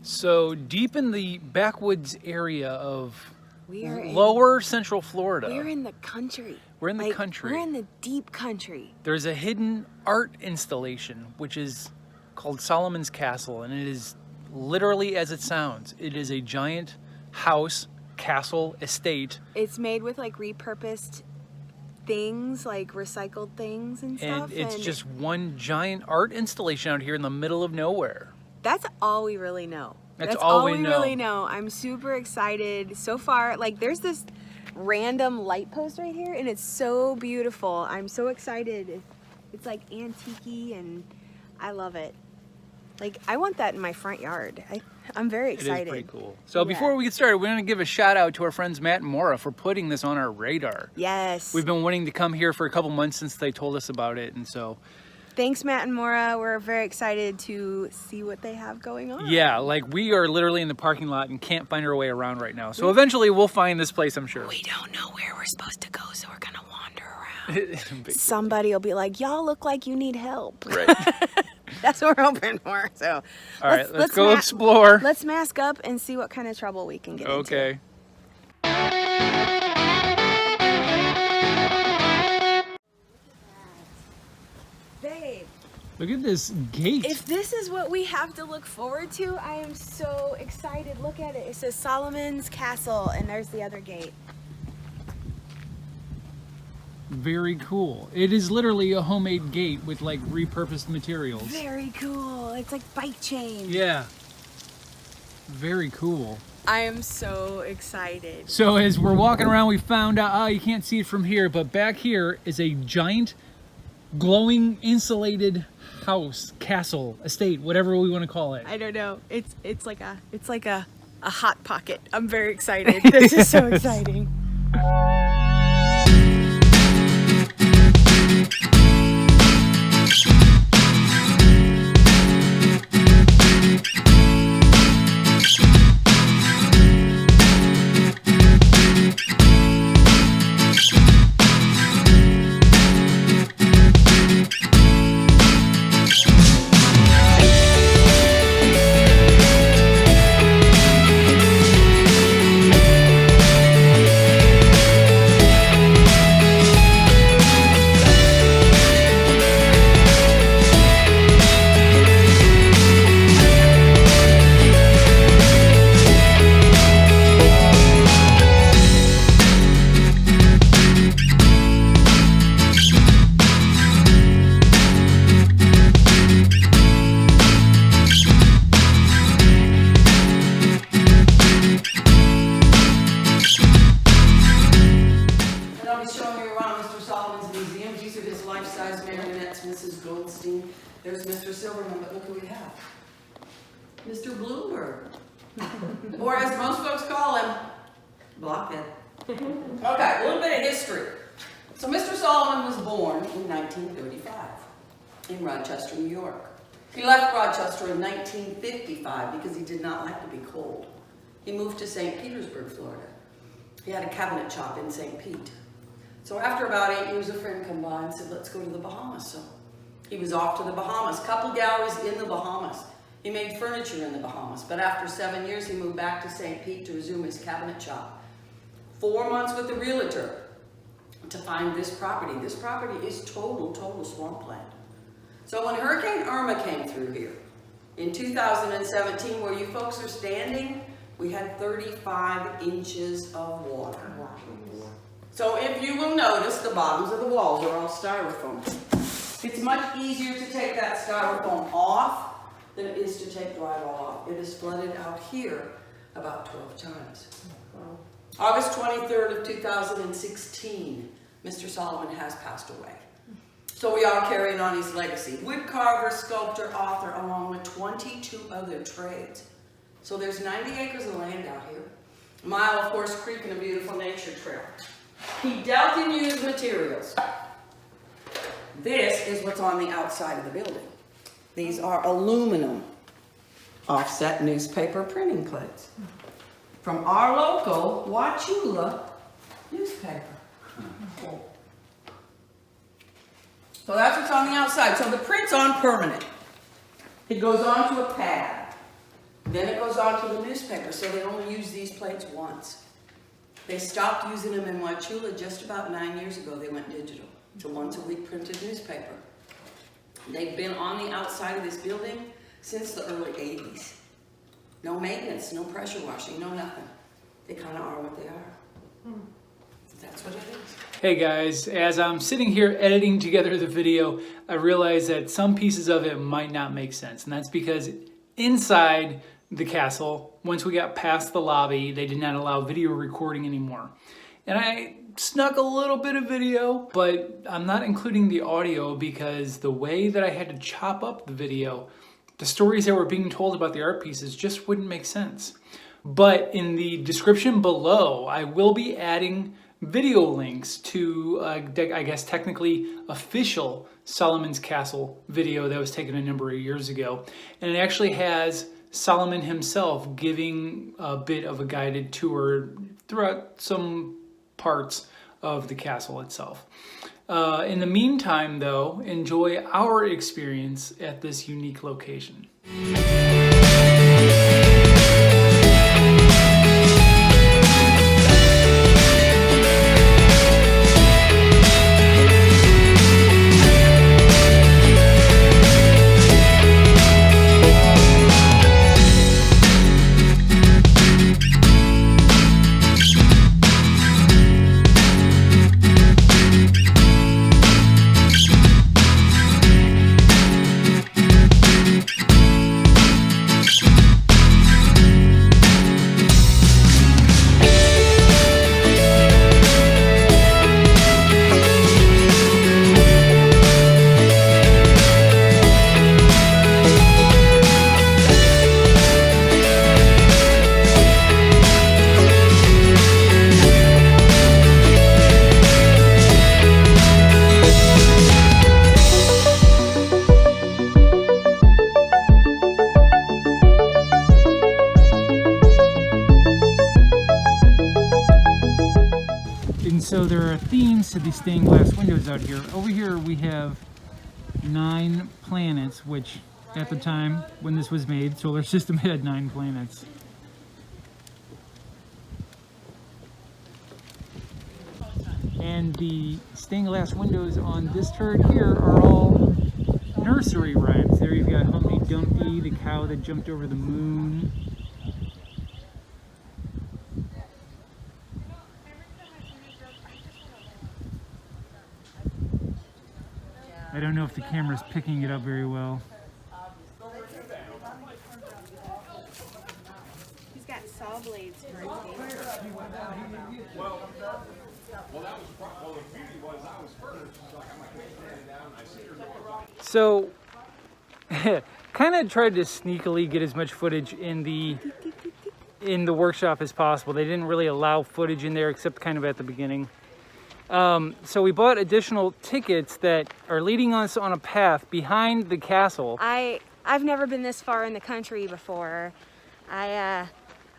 So deep in the backwoods area of lower central Florida. We're in the country. We're in the country. We're in the deep country. There's a hidden art installation, which is called Solomon's Castle, and it is literally as it sounds. It is a giant house, castle, estate. It's made with like repurposed things, like recycled things and stuff. And it's just one giant art installation out here in the middle of nowhere. That's all we really know. That's all we really know. I'm super excited. So far, like there's this random light post right here and it's so beautiful. I'm so excited. It's like antique-y and I love it. Like I want that in my front yard. I'm very excited. It is pretty cool. So before we get started, we're going to give a shout out to our friends Matt and Maura for putting this on our radar. Yes. We've been wanting to come here for a couple months since they told us about it, and so thanks, Matt and Maura. We're very excited to see what they have going on. Yeah, like we are literally in the parking lot and can't find our way around right now. So eventually we'll find this place, I'm sure. We don't know where we're supposed to go, so we're going to wander around. Somebody will be like, y'all look like you need help. Right. That's what we're hoping for. So, all right, let's go explore. Let's mask up and see what kind of trouble we can get into. Okay. Babe. Look at this gate. If this is what we have to look forward to, I am so excited. Look at it. It says Solomon's Castle, and there's the other gate. Very cool. It is literally a homemade gate with like repurposed materials. Very cool. It's like bike chain. Yeah. Very cool. I am so excited. So as we're walking around, we found out, you can't see it from here, but back here is a giant glowing insulated house, castle, estate, whatever we want to call it. I don't know. It's like a hot pocket. I'm very excited. This is so exciting. There's Mr. Silverman, but look who we have. Mr. Bloomberg. Or as most folks call him, Blockhead. Okay, a little bit of history. So Mr. Solomon was born in 1935 in Rochester, New York. He left Rochester in 1955 because he did not like to be cold. He moved to St. Petersburg, Florida. He had a cabinet shop in St. Pete. So after about 8 years, a friend came by and said, let's go to the Bahamas. So he was off to the Bahamas, couple galleries in the Bahamas. He made furniture in the Bahamas, but after 7 years, he moved back to St. Pete to resume his cabinet shop. 4 months with the realtor to find this property. This property is total swampland. So when Hurricane Irma came through here in 2017, where you folks are standing, we had 35 inches of water. So if you will notice, the bottoms of the walls are all styrofoam. It's much easier to take that styrofoam off than it is to take drywall off. It is flooded out here about 12 times. Wow. August 23rd of 2016, Mr. Solomon has passed away. So we are carrying on his legacy. Wood carver, sculptor, author, along with 22 other trades. So there's 90 acres of land out here. A mile of Horse Creek and a beautiful nature trail. He dealt in used materials. This is what's on the outside of the building. These are aluminum offset newspaper printing plates from our local Wauchula newspaper. So that's what's on the outside. So the print's on permanent. It goes onto a pad. Then it goes onto the newspaper, so they only use these plates once. They stopped using them in Wauchula just about 9 years ago. They went digital. It's a once-a-week printed newspaper. They've been on the outside of this building since the early 80s. No maintenance, no pressure washing, no nothing. They kind of are what they are. That's what it is. Hey guys, as I'm sitting here editing together the video, I realize that some pieces of it might not make sense. And that's because inside the castle, once we got past the lobby, they did not allow video recording anymore. And I snuck a little bit of video, but I'm not including the audio because the way that I had to chop up the video, the stories that were being told about the art pieces just wouldn't make sense. But in the description below, I will be adding video links to, I guess, technically official Solomon's Castle video that was taken a number of years ago. And it actually has Solomon himself giving a bit of a guided tour throughout some parts of the castle itself. In the meantime, though, enjoy our experience at this unique location. So there are themes to these stained glass windows out here. Over here we have 9 planets, which at the time when this was made, solar system had 9 planets. And the stained glass windows on this turret here are all nursery rhymes. There you've got Humpty Dumpty, the cow that jumped over the moon. I don't know if the camera's picking it up very well. He's got saw blades for his So, kind of tried to sneakily get as much footage in the workshop as possible. They didn't really allow footage in there except kind of at the beginning. So we bought additional tickets that are leading us on a path behind the castle. I've never been this far in the country before. I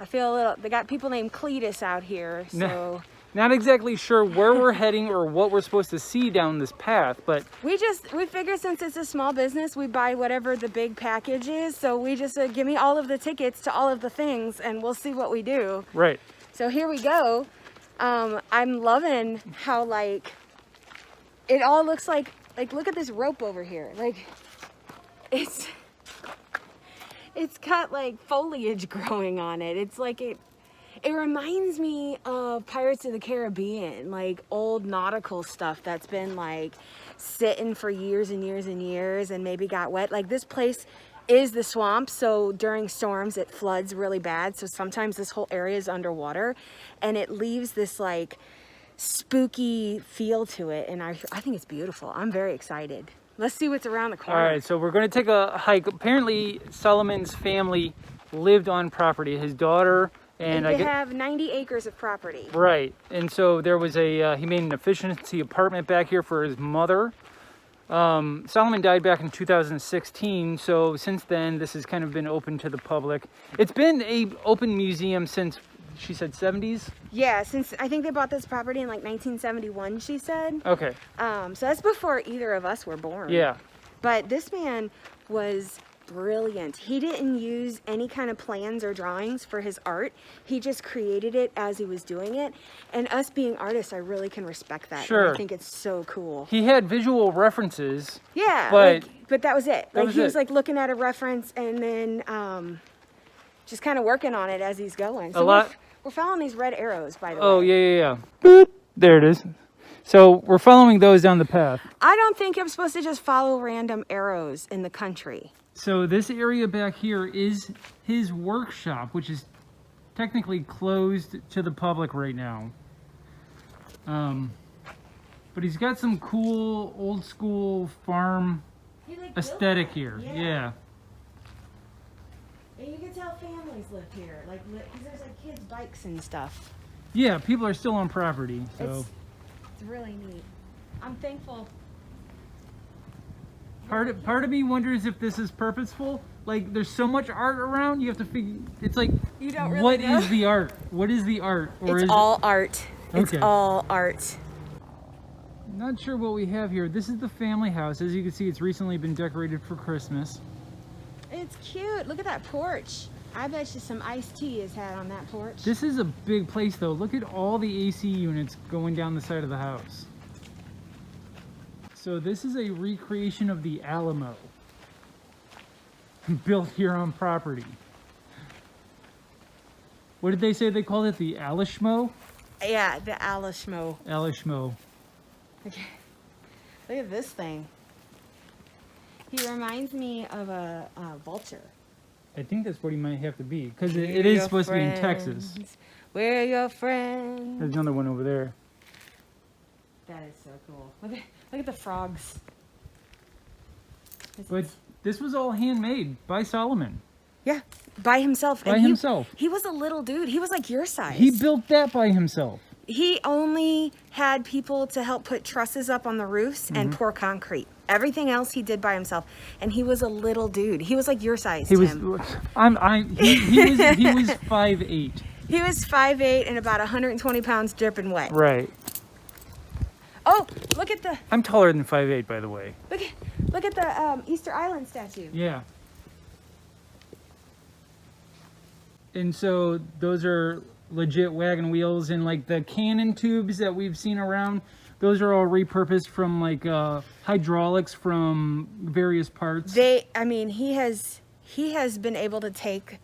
feel a little, they got people named Cletus out here, so. Not exactly sure where we're heading or what we're supposed to see down this path, but. We figured since it's a small business, we buy whatever the big package is. So we just said, give me all of the tickets to all of the things and we'll see what we do. Right. So here we go. I'm loving how like it all looks like look at this rope over here. Like it's got like foliage growing on it. It's like it reminds me of Pirates of the Caribbean, like old nautical stuff that's been like sitting for years and years and years and maybe got wet. Like this place is the swamp, so during storms it floods really bad, so sometimes this whole area is underwater and it leaves this like spooky feel to it, and I think it's beautiful. I'm very excited. Let's see what's around the corner. All right, so we're going to take a hike. Apparently Solomon's family lived on property. His daughter and they have 90 acres of property. Right, and so there was he made an efficiency apartment back here for his mother. Solomon died back in 2016, so since then this has kind of been open to the public. It's been a open museum since, she said, 70s? Yeah, since I think they bought this property in like 1971, she said. Okay. So that's before either of us were born. Yeah. But this man was brilliant. He didn't use any kind of plans or drawings for his art. He just created it as he was doing it. And us being artists, I really can respect that. Sure. And I think it's so cool. He had visual references. Yeah, but that was it. Like he was like looking at a reference and then just kind of working on it as he's going. So we're following these red arrows, by the way. Oh, yeah. Boop. There it is. So we're following those down the path. I don't think I'm supposed to just follow random arrows in the country. So this area back here is his workshop, which is technically closed to the public right now. But he's got some cool old school farm aesthetic here. Yeah. And you can tell families live here, like, because there's like kids' bikes and stuff. Yeah, people are still on property, so. It's really neat. I'm thankful. Part of me wonders if this is purposeful. Like, there's so much art around, you have to figure. It's like, You don't really what know. is the art? What is the art? Or It's all art. It's Okay. all art. Not sure what we have here. This is the family house. As you can see, it's recently been decorated for Christmas. It's cute. Look at that porch. I bet you some iced tea is had on that porch. This is a big place, though. Look at all the AC units going down the side of the house. So this is a recreation of the Alamo, built here on property. What did they say they called it? The Alishmo? Yeah, the Alishmo. Alishmo. Okay. Look at this thing. He reminds me of a vulture. I think that's what he might have to be, because it is supposed to be in Texas. We're your friends. There's another one over there. That is so cool. Look at the frogs. But this was all handmade by Solomon. Yeah, by himself. By himself. He was a little dude. He was like your size. He built that by himself. He only had people to help put trusses up on the roofs and pour concrete. Everything else he did by himself, and he was a little dude. He was like your size, He was, Tim. he was 5'8". He was 5'8" and about 120 pounds dripping wet. Right. Oh, look at the I'm taller than 5'8", by the way. look at the Easter Island statue. Yeah. And so those are legit wagon wheels, and like the cannon tubes that we've seen around, those are all repurposed from like hydraulics from various parts. I mean, he has been able to take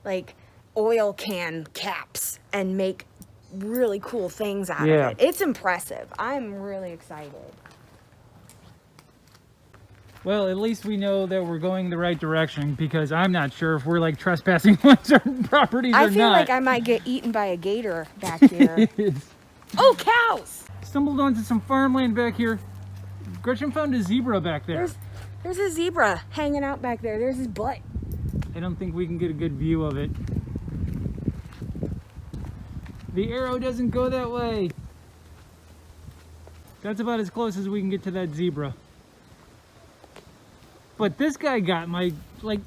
like oil can caps and make really cool things out of it. It's impressive. I'm really excited. Well, at least we know that we're going the right direction, because I'm not sure if we're like trespassing on certain properties or not. I feel like I might get eaten by a gator back here. Oh, cows! Stumbled onto some farmland back here. Gretchen found a zebra back there. There's a zebra hanging out back there. There's his butt. I don't think we can get a good view of it. The arrow doesn't go that way. That's about as close as we can get to that zebra. But this guy got my, like,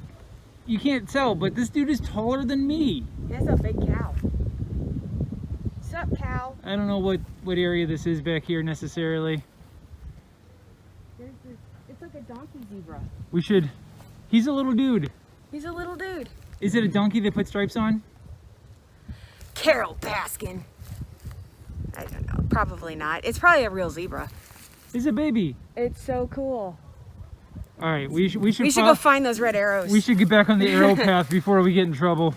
you can't tell, but this dude is taller than me. That's a big cow. What's up, cow? I don't know what area this is back here necessarily. It's like a donkey zebra. He's a little dude. He's a little dude. Is it a donkey they put stripes on? Carol Baskin. I don't know. Probably not. It's probably a real zebra. It's a baby. It's so cool. All right, we should go find those red arrows. We should get back on the arrow path before we get in trouble.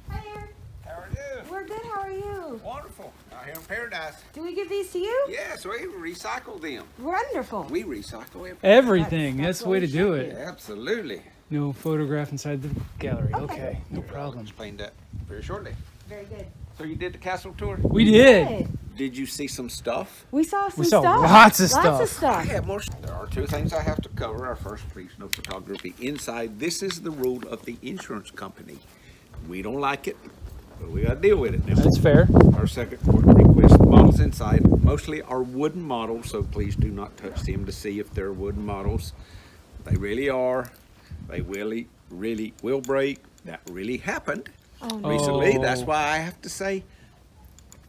Hi there. How are you? We're good. How are you? Wonderful. Out here in paradise. Do we give these to you? Yes, we recycle them. Wonderful. We recycle everything. Everything. That's the what way we to do should it. Absolutely. No photograph inside the gallery. Okay, no problem. Explain that very shortly. Very good. So you did the castle tour? We did. Did you see some stuff? We saw some We saw stuff. lots of Lots of stuff. I stuff. have more. There are two things I have to cover. Our first, please, no photography inside. This is the rule of the insurance company. We don't like it, but we got to deal with it now. That's fair. Our second request, the models inside mostly are wooden models, so please do not touch them to see if they're wooden models. They really are. They really will break. That really happened recently. That's why I have to say,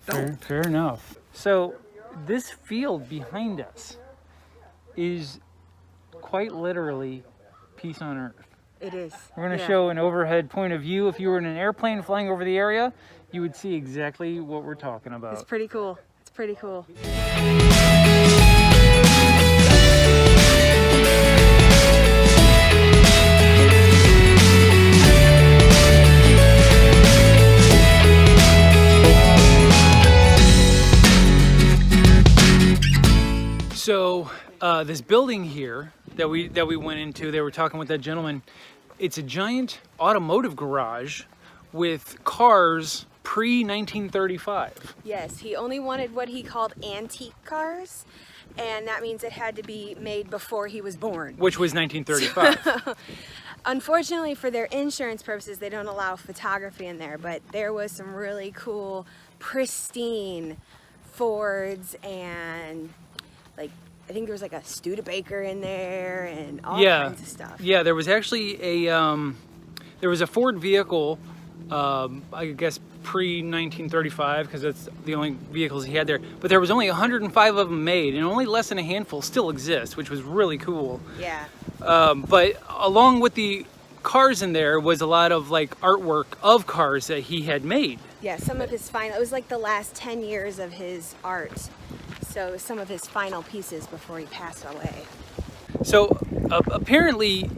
don't. Fair enough. So this field behind us is quite literally piece on earth. It is. We're going to Yeah. show an overhead point of view. If you were in an airplane flying over the area, you would see exactly what we're talking It's about. pretty cool. It's pretty cool. So this building here that we went into, they were talking with that gentleman. It's a giant automotive garage with cars pre-1935. Yes, he only wanted what he called antique cars, and that means it had to be made before he was born. Which was 1935. Unfortunately, for their insurance purposes, they don't allow photography in there, but there was some really cool, pristine Fords, and like, I think there was like a Studebaker in there and all kinds of stuff. Yeah, there was actually a Ford vehicle, I guess pre-1935, because that's the only vehicles he had there. But there was only 105 of them made, and only less than a handful still exist, which was really cool. Yeah. But along with the cars in there was a lot of like artwork of cars that he had made. Yeah, some of his final, it was like the last 10 years of his art. So some of his final pieces before he passed away. So apparently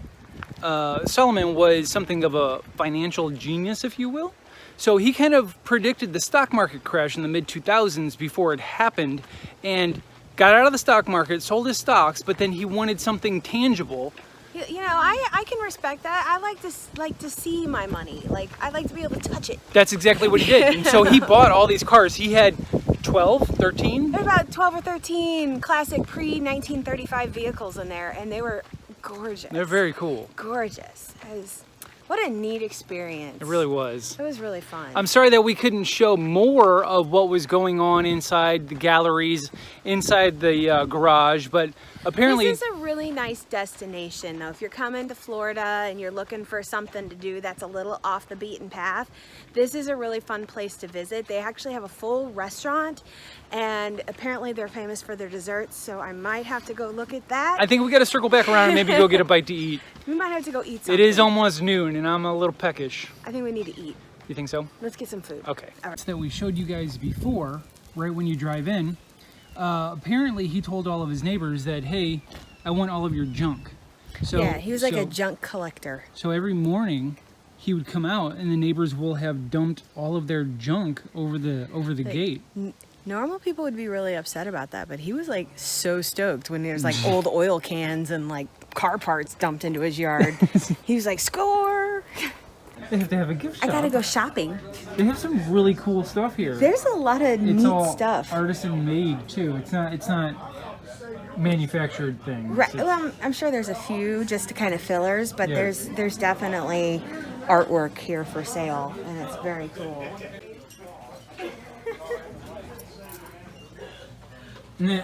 Solomon was something of a financial genius, if you will. So he kind of predicted the stock market crash in the mid-2000s before it happened, and got out of the stock market, sold his stocks, but then he wanted something tangible. You know, I can respect that. I like to see my money. Like, I like to be able to touch it. That's exactly what he did. And so he bought all these cars. He had 12, 13? There were about 12 or 13 classic pre-1935 vehicles in there, and they were gorgeous. They're very cool. Gorgeous. What a neat experience. It really was. It was really fun. I'm sorry that we couldn't show more of what was going on inside the galleries, inside the garage, but apparently... This is a really nice destination, though. If you're coming to Florida and you're looking for something to do that's a little off the beaten path, this is a really fun place to visit. They actually have a full restaurant, and apparently they're famous for their desserts, so I might have to go look at that. I think we got to circle back around and maybe go get a bite to eat. We might have to go eat something. It is almost noon and I'm a little peckish. I think we need to eat. You think so? Let's get some food. Okay. All right. That we showed you guys before, right when you drive in, apparently he told all of his neighbors that, hey, I want all of your junk. So, Yeah, he was like a junk collector. So every morning he would come out and the neighbors will have dumped all of their junk over the gate. Normal people would be really upset about that, but he was like so stoked when there's like old oil cans and like car parts dumped into his yard. He was like, score! They have to have a gift shop. I gotta go shopping. They have some really cool stuff here. There's a lot of It's neat all stuff. artisan made too. It's not manufactured things. Right. It's- Well, I'm sure there's a few just to kind of fillers, but Yeah. there's definitely artwork here for sale, and it's very cool. Nah.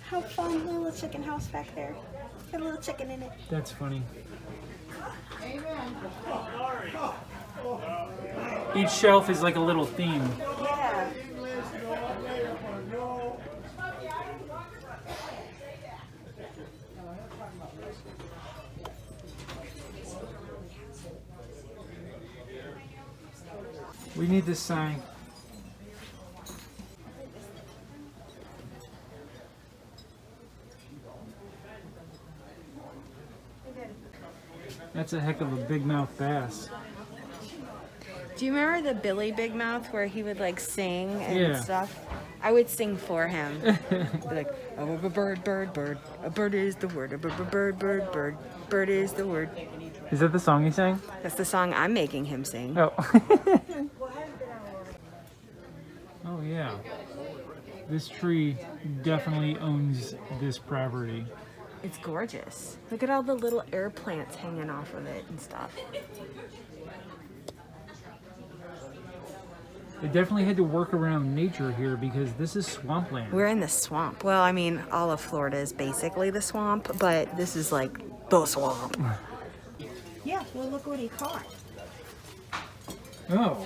How fun, little chicken house back there. Got a little chicken in it. That's funny. Each shelf is like a little theme. Yeah. We need this sign. That's a heck of a big mouth bass. Do you remember the Billy Big Mouth where he would like sing and Yeah. stuff? I would sing for him. Be like, oh, a bird, bird, bird. A bird is the word. A bird, bird, bird, bird. Bird is the word. Is that the song he sang? That's the song I'm making him sing. Oh. Oh yeah. This tree definitely owns this property. It's gorgeous. Look at all the little air plants hanging off of it and stuff. They definitely had to work around nature here because this is swampland. We're in the swamp. Well, I mean, all of Florida is basically the swamp, but this is like the swamp. Yeah, well, look what he caught. Oh.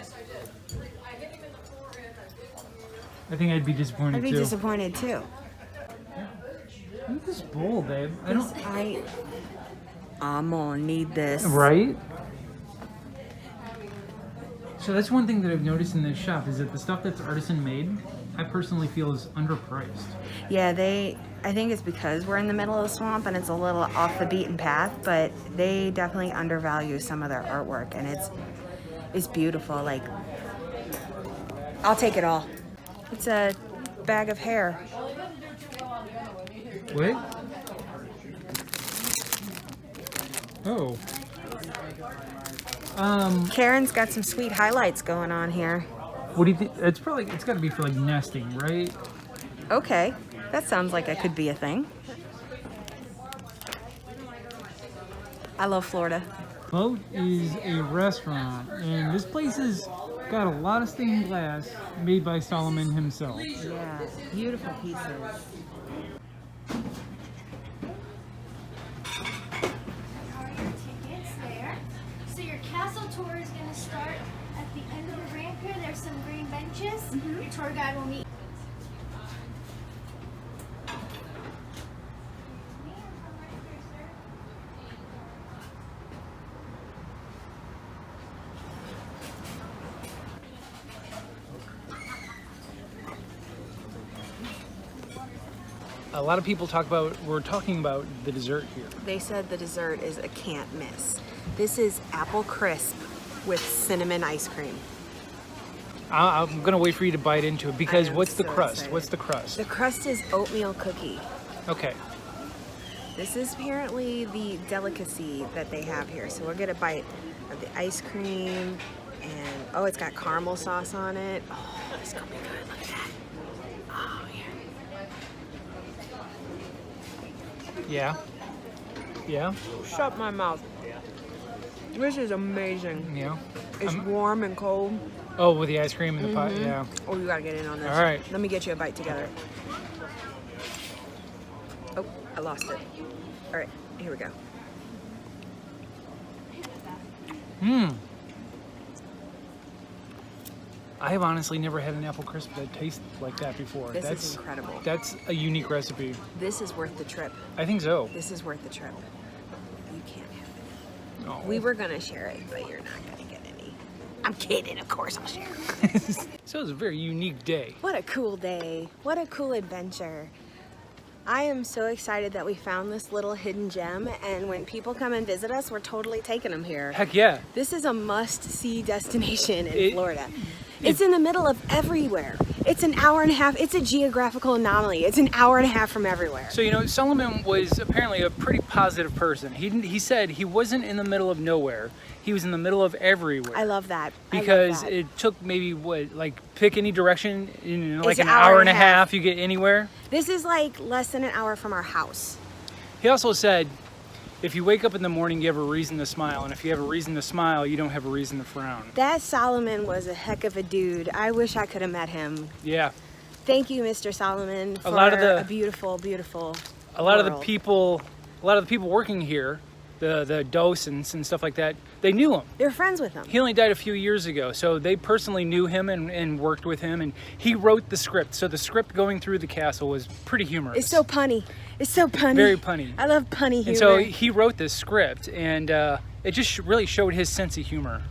I think I'd be disappointed I'd be too. disappointed too. Look at this bowl, babe. I'm gonna need this. Right? So that's one thing that I've noticed in this shop is that the stuff that's artisan made, I personally feel is underpriced. Yeah, I think it's because we're in the middle of the swamp and it's a little off the beaten path, but they definitely undervalue some of their artwork, and it's beautiful. Like, I'll take it all. It's a bag of hair. Wait. Oh. Karen's got some sweet highlights going on here. What do you think? It's got to be for like nesting, right? Okay, that sounds like it could be a thing. I love Florida. Boat is a restaurant, and this place has got a lot of stained glass made by Solomon himself. Yeah, beautiful pieces. Tickets there. So your castle tour is going to start at the end of the ramp here. There's some green benches. Your tour guide will meet. A lot of people we're talking about the dessert here. They said the dessert is a can't miss. This is apple crisp with cinnamon ice cream. I'm gonna wait for you to bite into it because I am what's the so crust? excited. What's the crust? The crust is oatmeal cookie. Okay. This is apparently the delicacy that they have here. So we'll get a bite of the ice cream, and oh, it's got caramel sauce on it. Oh, it's gonna be good. Look at that. Oh, Yeah. Yeah. shut my mouth. This is amazing. Yeah. It's warm and cold. Oh, with the ice cream and the pie. Yeah. Oh, you gotta get in on this. All right. Let me get you a bite together. Oh, I lost it. All right, here we go. I have honestly never had an apple crisp that tastes like that before. This is incredible. That's a unique recipe. This is worth the trip. I think so. This is worth the trip. You can't have it. Oh. We were gonna share it, but you're not gonna get any. I'm kidding, of course I'll share. So it was a very unique day. What a cool day. What a cool adventure. I am so excited that we found this little hidden gem, and when people come and visit us, we're totally taking them here. Heck yeah. This is a must-see destination in Florida. It's in the middle of everywhere. It's an hour and a half. It's a geographical anomaly. It's an hour and a half from everywhere. So, you know, Solomon was apparently a pretty positive person. He said he wasn't in the middle of nowhere. He was in the middle of everywhere. I love that. Because I love that. it took maybe, what, like pick any direction in like It's an hour and a half, you get anywhere. This is like less than an hour from our house. He also said, if you wake up in the morning, you have a reason to smile. And if you have a reason to smile, you don't have a reason to frown. That Solomon was a heck of a dude. I wish I could have met him. Yeah. Thank you, Mr. Solomon, for a beautiful, beautiful A lot of world. the people working here, the docents and stuff like that, they knew him. They're friends with him. He only died a few years ago, so they personally knew him and worked with him, and he wrote the script. So the script going through the castle was pretty humorous. It's so punny. It's so punny. Very punny. I love punny humor. And so he wrote this script, and it just really showed his sense of humor.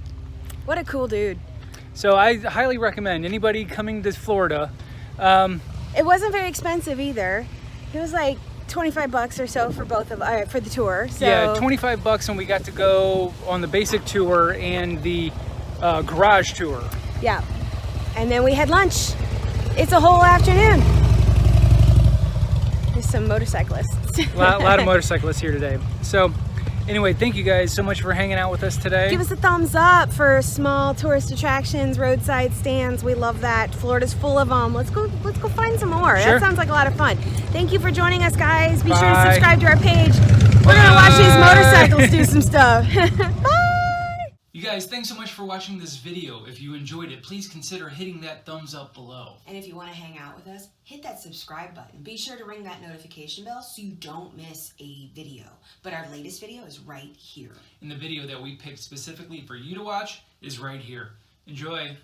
What a cool dude. So I highly recommend anybody coming to Florida. It wasn't very expensive either. It was like $25 or so for both of for the tour. So Yeah, $25, and we got to go on the basic tour and the garage tour. Yeah. And then we had lunch. It's a whole afternoon. There's some motorcyclists. A lot of motorcyclists here today. So anyway, thank you guys so much for hanging out with us today. Give us a thumbs up for small tourist attractions, roadside stands. We love that. Florida's full of them. Let's go find some more. Sure. That sounds like a lot of fun. Thank you for joining us, guys. Be sure to Bye. subscribe to our page. We're gonna watch these motorcycles do some stuff. Bye. You guys, thanks so much for watching this video. If you enjoyed it, please consider hitting that thumbs up below. And if you want to hang out with us, hit that subscribe button. Be sure to ring that notification bell so you don't miss a video. But our latest video is right here. And the video that we picked specifically for you to watch is right here. Enjoy.